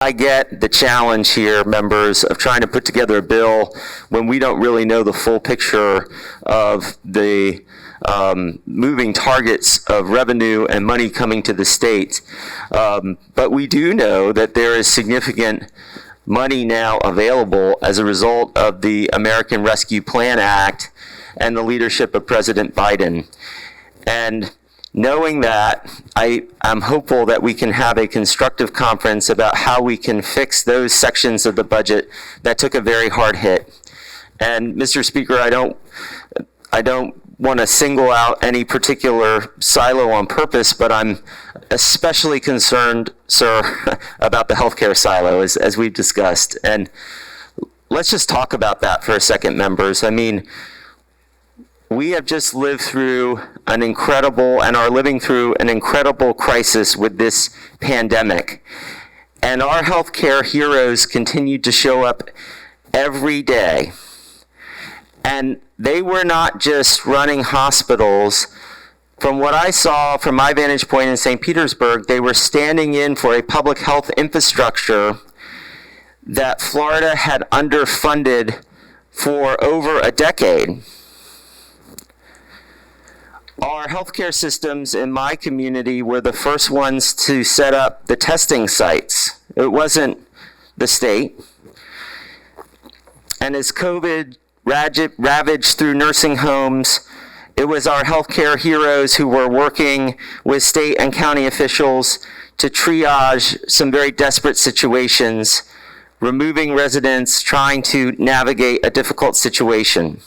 I get the challenge here, members, of trying to put together a bill when we don't really know the full picture of the moving targets of revenue and money coming to the state. But we do know that there is significant money now available as a result of the American Rescue Plan Act and the leadership of President Biden. And knowing that, I'm hopeful that we can have a constructive conference about how we can fix those sections of the budget that took a very hard hit. And Mr. Speaker, I don't want to single out any particular silo on purpose, but I'm especially concerned, sir, about the healthcare silo, as we've discussed. And let's just talk about that for a second, members. I mean, we have just lived through an incredible, and are living through an incredible crisis with this pandemic. And our healthcare heroes continue to show up every day. And they were not just running hospitals. From what I saw from my vantage point in St. Petersburg, they were standing in for a public health infrastructure that Florida had underfunded for over a decade. Our healthcare systems in my community were the first ones to set up the testing sites. It wasn't the state. And as COVID ravaged through nursing homes, it was our healthcare heroes who were working with state and county officials to triage some very desperate situations, removing residents, trying to navigate a difficult situation.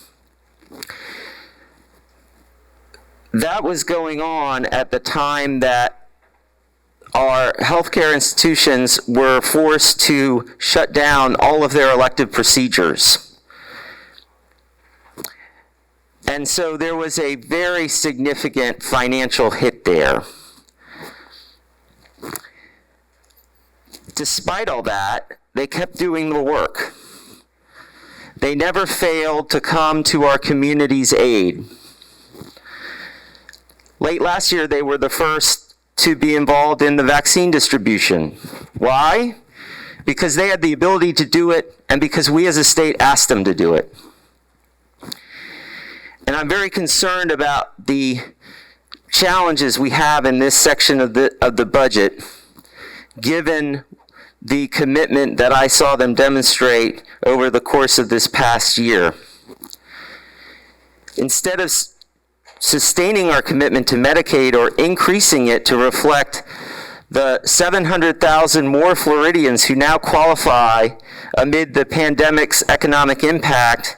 That was going on at the time that our healthcare institutions were forced to shut down all of their elective procedures. And so there was a very significant financial hit there. Despite all that, they kept doing the work. They never failed to come to our community's aid. Late last year, they were the first to be involved in the vaccine distribution. Why? Because they had the ability to do it, and because we as a state asked them to do it. And I'm very concerned about the challenges we have in this section of the budget, given the commitment that I saw them demonstrate over the course of this past year. Instead of sustaining our commitment to Medicaid or increasing it to reflect the 700,000 more Floridians who now qualify amid the pandemic's economic impact,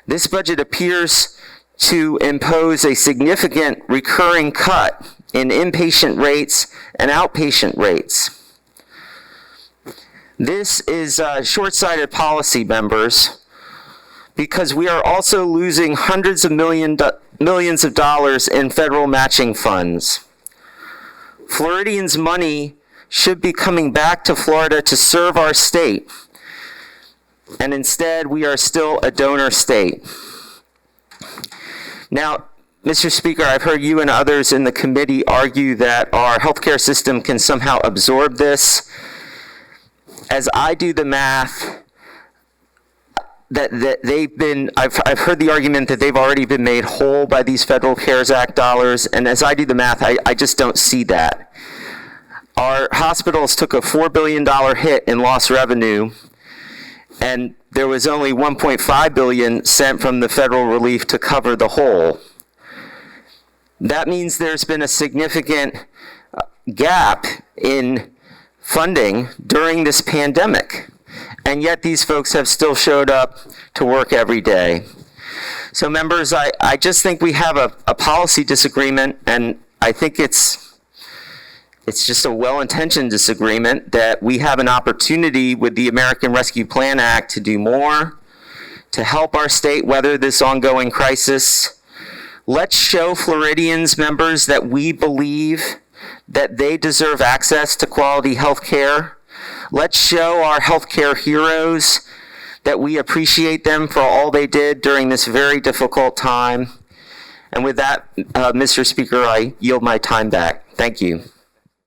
this budget appears to impose a significant recurring cut in inpatient rates and outpatient rates. This is short-sighted policy, members, because we are also losing hundreds of millions of dollars in federal matching funds. Floridians' money should be coming back to Florida to serve our state, and instead we are still a donor state. Now, Mr. Speaker, I've heard you and others in the committee argue that our healthcare system can somehow absorb this. As I do the math, I've heard the argument that they've already been made whole by these federal CARES Act dollars, and as I do the math, I just don't see that. Our hospitals took a $4 billion hit in lost revenue, and there was only $1.5 billion sent from the federal relief to cover the whole. That means there's been a significant gap in funding during this pandemic. And yet these folks have still showed up to work every day. So members, I just think we have a policy disagreement, and I think it's just a well-intentioned disagreement that we have an opportunity with the American Rescue Plan Act to do more, to help our state weather this ongoing crisis. Let's show Floridians, members, that we believe that they deserve access to quality health care. Let's show our healthcare heroes that we appreciate them for all they did during this very difficult time. And with that, Mr. Speaker, I yield my time back. Thank you.